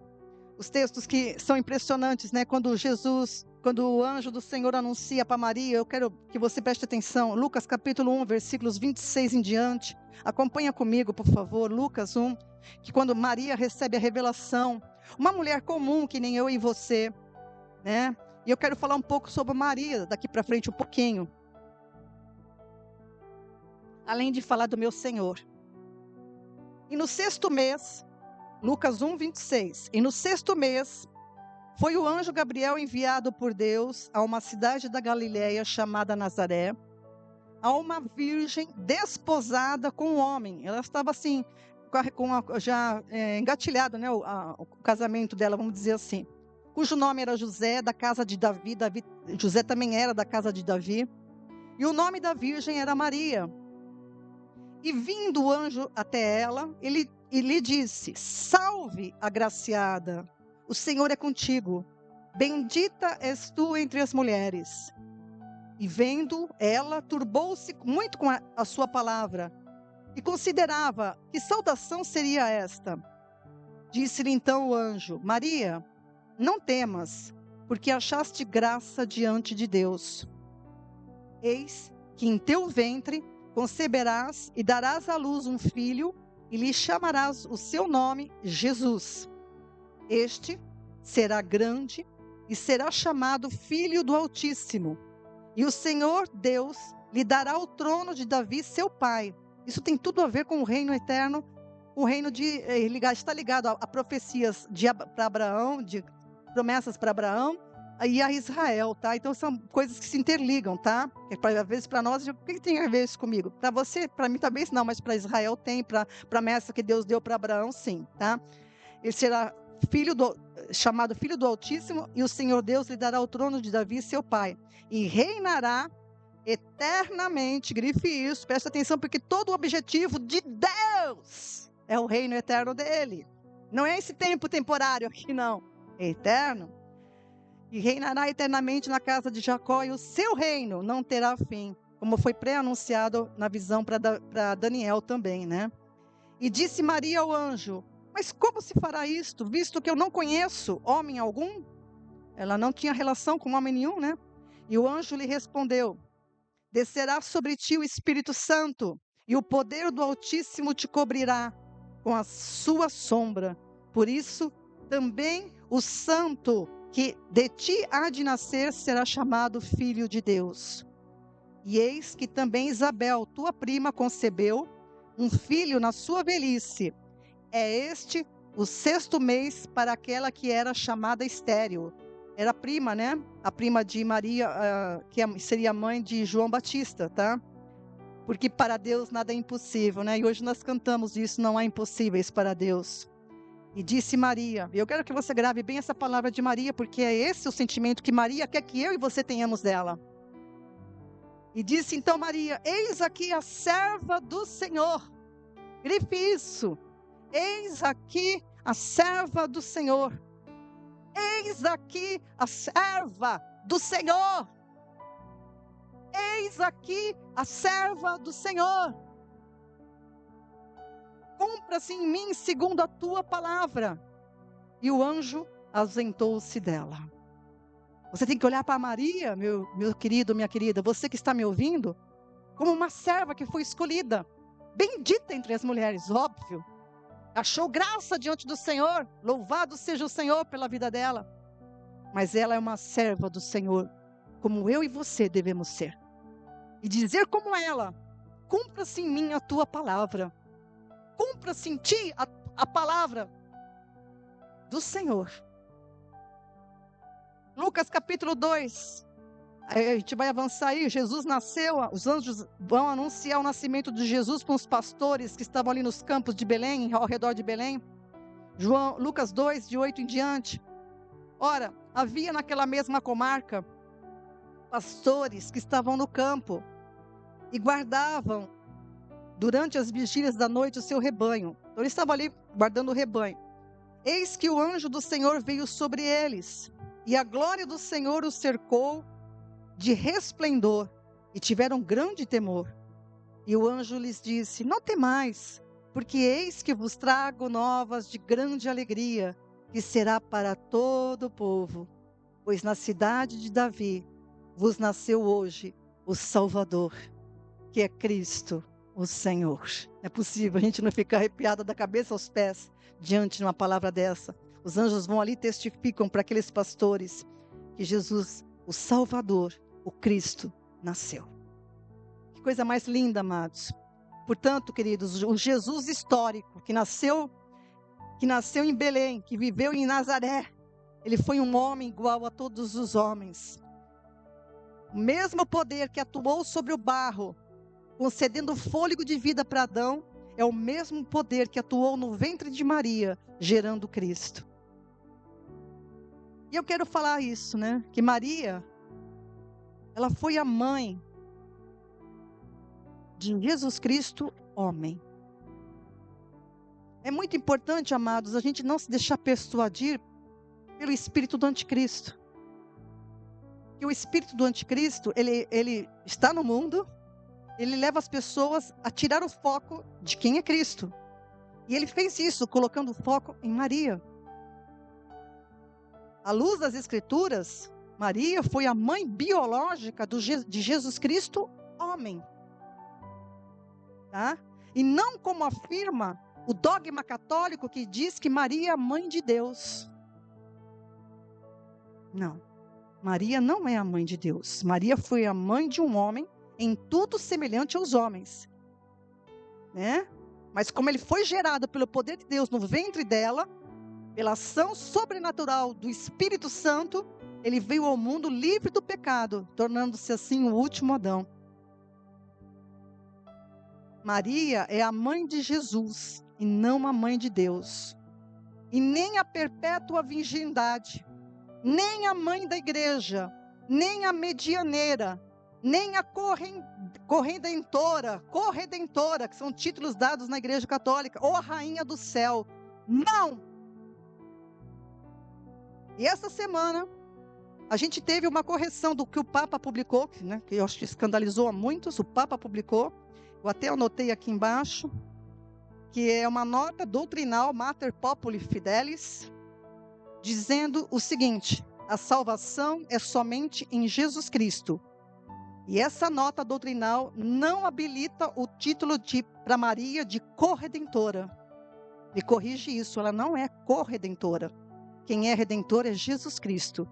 os textos que são impressionantes, né? Quando o anjo do Senhor anuncia para Maria, eu quero que você preste atenção, Lucas capítulo 1, versículos 26 em diante. Acompanha comigo, por favor, Lucas 1, que quando Maria recebe a revelação, uma mulher comum que nem eu e você, né? E eu quero falar um pouco sobre Maria, daqui para frente um pouquinho. Além de falar do meu Senhor. E no 6º mês, Lucas 1, 26, e no 6º mês, foi o anjo Gabriel enviado por Deus a uma cidade da Galileia chamada Nazaré, a uma virgem desposada com um homem. Ela estava assim, já engatilhado, né, o casamento dela, vamos dizer assim. Cujo nome era José, da casa de Davi. José também era da casa de Davi. E o nome da virgem era Maria. E vindo o anjo até ela, ele lhe disse: Salve, agraciada, o Senhor é contigo, bendita és tu entre as mulheres. E vendo ela, turbou-se muito com a sua palavra, e considerava que saudação seria esta. Disse-lhe então o anjo: Maria, não temas, porque achaste graça diante de Deus. Eis que em teu ventre conceberás e darás à luz um filho, e lhe chamarás o seu nome Jesus. Este será grande e será chamado Filho do Altíssimo. E o Senhor Deus lhe dará o trono de Davi, seu pai. Isso tem tudo a ver com o reino eterno, o reino está ligado a profecias para Abraão, de promessas para Abraão e a Israel, tá? Então são coisas que se interligam, tá? Às vezes para nós, o que tem a ver isso comigo? Para você, para mim talvez não, mas para Israel tem, para a promessa que Deus deu para Abraão, sim, tá? Ele será chamado Filho do Altíssimo, e o Senhor Deus lhe dará o trono de Davi, seu pai, e reinará eternamente. Grife isso, presta atenção, porque todo o objetivo de Deus é o reino eterno dele. Não é esse tempo temporário aqui, não. É eterno. E reinará eternamente na casa de Jacó, e o seu reino não terá fim. como foi pré-anunciado na visão para Daniel também, né? E disse Maria ao anjo: mas como se fará isto, visto que eu não conheço homem algum? Ela não tinha relação com homem nenhum, né? E o anjo lhe respondeu: descerá sobre ti o Espírito Santo, e o poder do Altíssimo te cobrirá com a sua sombra. Por isso, também o santo que de ti há de nascer será chamado Filho de Deus. E eis que também Isabel, tua prima, concebeu um filho na sua velhice. É este o 6º mês para aquela que era chamada estéril. Era prima, né? A prima de Maria, que seria a mãe de João Batista, tá? Porque para Deus nada é impossível, né? E hoje nós cantamos isso, não há impossíveis para Deus. E disse Maria, eu quero que você grave bem essa palavra de Maria, porque é esse o sentimento que Maria quer que eu e você tenhamos dela. E disse então Maria: eis aqui a serva do Senhor. Grife isso. Eis aqui a serva do Senhor. Eis aqui a serva do Senhor. Eis aqui a serva do Senhor. Cumpra-se em mim segundo a tua palavra. E o anjo ausentou-se dela. Você tem que olhar para Maria, meu querido, minha querida, você que está me ouvindo, como uma serva que foi escolhida, bendita entre as mulheres, óbvio. Achou graça diante do Senhor, louvado seja o Senhor pela vida dela. Mas ela é uma serva do Senhor, como eu e você devemos ser. E dizer como ela: cumpra-se em mim a tua palavra. Cumpra-se em ti a palavra do Senhor. Lucas capítulo 2. A gente vai avançar aí. Jesus nasceu, os anjos vão anunciar o nascimento de Jesus para os pastores que estavam ali nos campos de Belém, ao redor de Belém. Lucas 2, de 8 em diante. Ora, havia naquela mesma comarca pastores que estavam no campo e guardavam durante as vigílias da noite o seu rebanho. Então eles estavam ali guardando o rebanho. Eis que o anjo do Senhor veio sobre eles, e a glória do Senhor os cercou de resplendor, e tiveram grande temor. E o anjo lhes disse: não temais, porque eis que vos trago novas de grande alegria, que será para todo o povo. Pois na cidade de Davi vos nasceu hoje o Salvador, que é Cristo, o Senhor. É possível a gente não ficar arrepiada da cabeça aos pés diante de uma palavra dessa. Os anjos vão ali e testificam para aqueles pastores que Jesus, o Salvador, o Cristo, nasceu. Que coisa mais linda, amados. Portanto, queridos, o Jesus histórico que nasceu em Belém, que viveu em Nazaré, ele foi um homem igual a todos os homens. O mesmo poder que atuou sobre o barro, concedendo fôlego de vida para Adão, é o mesmo poder que atuou no ventre de Maria, gerando Cristo. E eu quero falar isso, né? Que Maria, ela foi a mãe de Jesus Cristo, homem. É muito importante, amados, a gente não se deixar persuadir pelo espírito do anticristo. Que o espírito do anticristo, ele está no mundo, ele leva as pessoas a tirar o foco de quem é Cristo. E ele fez isso, colocando o foco em Maria. À luz das Escrituras, Maria foi a mãe biológica de Jesus Cristo, homem. Tá? E não como afirma o dogma católico que diz que Maria é a mãe de Deus. Não. Maria não é a mãe de Deus. Maria foi a mãe de um homem em tudo semelhante aos homens. Né? Mas como ele foi gerado pelo poder de Deus no ventre dela, pela ação sobrenatural do Espírito Santo, ele veio ao mundo livre do pecado, tornando-se assim o último Adão. Maria é a mãe de Jesus e não a mãe de Deus. E nem a perpétua virgindade, nem a mãe da igreja, nem a medianeira, nem a corredentora, que são títulos dados na igreja católica, ou a rainha do céu. Não! E essa semana, A gente teve uma correção do que o Papa publicou, né, que eu acho que escandalizou a muitos. O Papa publicou, eu até anotei aqui embaixo, que é uma nota doutrinal Mater Populi Fidelis, dizendo o seguinte: a salvação é somente em Jesus Cristo. E essa nota doutrinal não habilita o título para Maria de corredentora. Me corrige isso, ela não é corredentora. Quem é redentor é Jesus Cristo.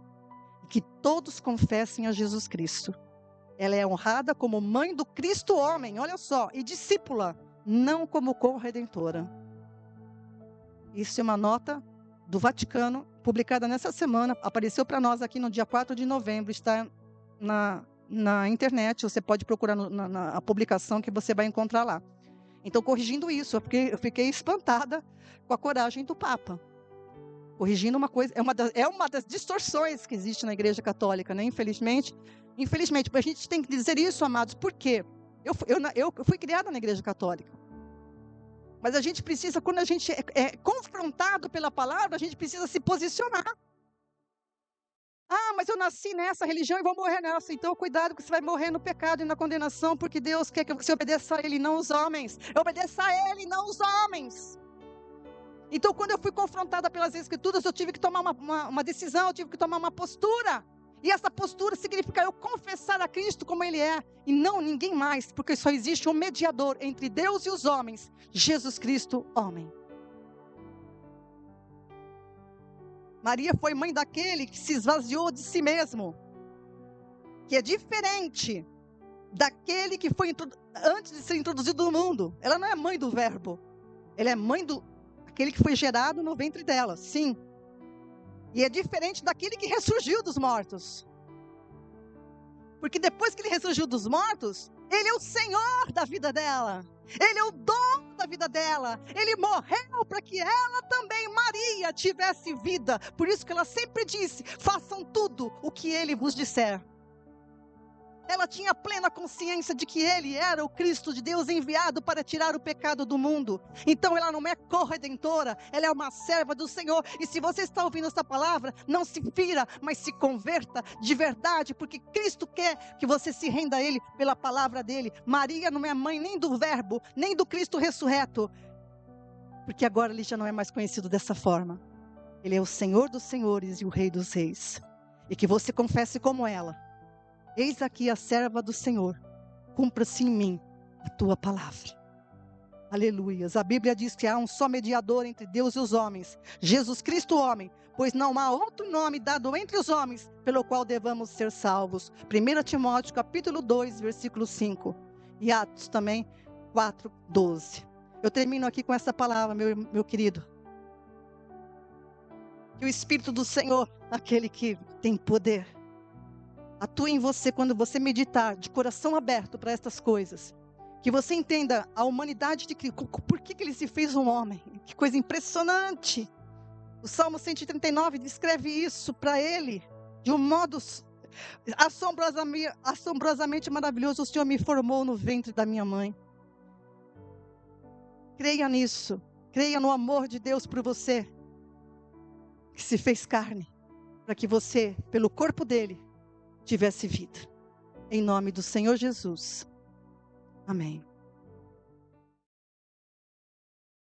Que todos confessem a Jesus Cristo. Ela é honrada como mãe do Cristo homem, olha só, e discípula, não como corredentora. Isso é uma nota do Vaticano, publicada nessa semana, apareceu para nós aqui no dia 4 de novembro, está na internet, você pode procurar na publicação que você vai encontrar lá. Então, corrigindo isso, eu fiquei espantada com a coragem do Papa. Corrigindo uma coisa, é uma das distorções que existe na Igreja Católica, né? Infelizmente, a gente tem que dizer isso, amados, porque eu fui criada na Igreja Católica. Mas a gente precisa, quando a gente é confrontado pela palavra, a gente precisa se posicionar. Ah, mas eu nasci nessa religião e vou morrer nessa. Então, cuidado, que você vai morrer no pecado e na condenação, porque Deus quer que você obedeça a Ele, não os homens. Obedeça a Ele, não os homens. Então, quando eu fui confrontada pelas Escrituras, eu tive que tomar uma decisão, eu tive que tomar uma postura. E essa postura significa eu confessar a Cristo como Ele é, e não ninguém mais, porque só existe um mediador entre Deus e os homens, Jesus Cristo, homem. Maria foi mãe daquele que se esvaziou de si mesmo, que é diferente daquele que foi antes de ser introduzido no mundo. Ela não é mãe do Verbo, ela é mãe daquele que foi gerado no ventre dela, sim. E é diferente daquele que ressurgiu dos mortos. Porque depois que ele ressurgiu dos mortos, ele é o Senhor da vida dela. Ele é o dono da vida dela. Ele morreu para que ela também, Maria, tivesse vida. Por isso que ela sempre disse: façam tudo o que ele vos disser. Ela tinha plena consciência de que ele era o Cristo de Deus enviado para tirar o pecado do mundo. Então ela não é corredentora, ela é uma serva do Senhor. E se você está ouvindo essa palavra, não se fira, mas se converta de verdade, porque Cristo quer que você se renda a Ele pela palavra dEle. Maria não é mãe nem do Verbo, nem do Cristo ressurreto, porque agora Ele já não é mais conhecido dessa forma. Ele é o Senhor dos senhores e o Rei dos reis. E que você confesse como ela: eis aqui a serva do Senhor, cumpra-se em mim a tua palavra. Aleluias. A Bíblia diz que há um só mediador entre Deus e os homens, Jesus Cristo homem, pois não há outro nome dado entre os homens pelo qual devamos ser salvos. 1 Timóteo capítulo 2, versículo 5. E Atos também 4, 12. Eu termino aqui com essa palavra, meu querido. Que o Espírito do Senhor, aquele que tem poder, atue em você quando você meditar de coração aberto para estas coisas. Que você entenda a humanidade de Cristo. Por que ele se fez um homem? Que coisa impressionante. O Salmo 139 descreve isso para ele de um modo assombrosamente maravilhoso. O Senhor me formou no ventre da minha mãe. Creia nisso. Creia no amor de Deus por você, que se fez carne, para que você, pelo corpo dele, tivesse vida. Em nome do Senhor Jesus. Amém.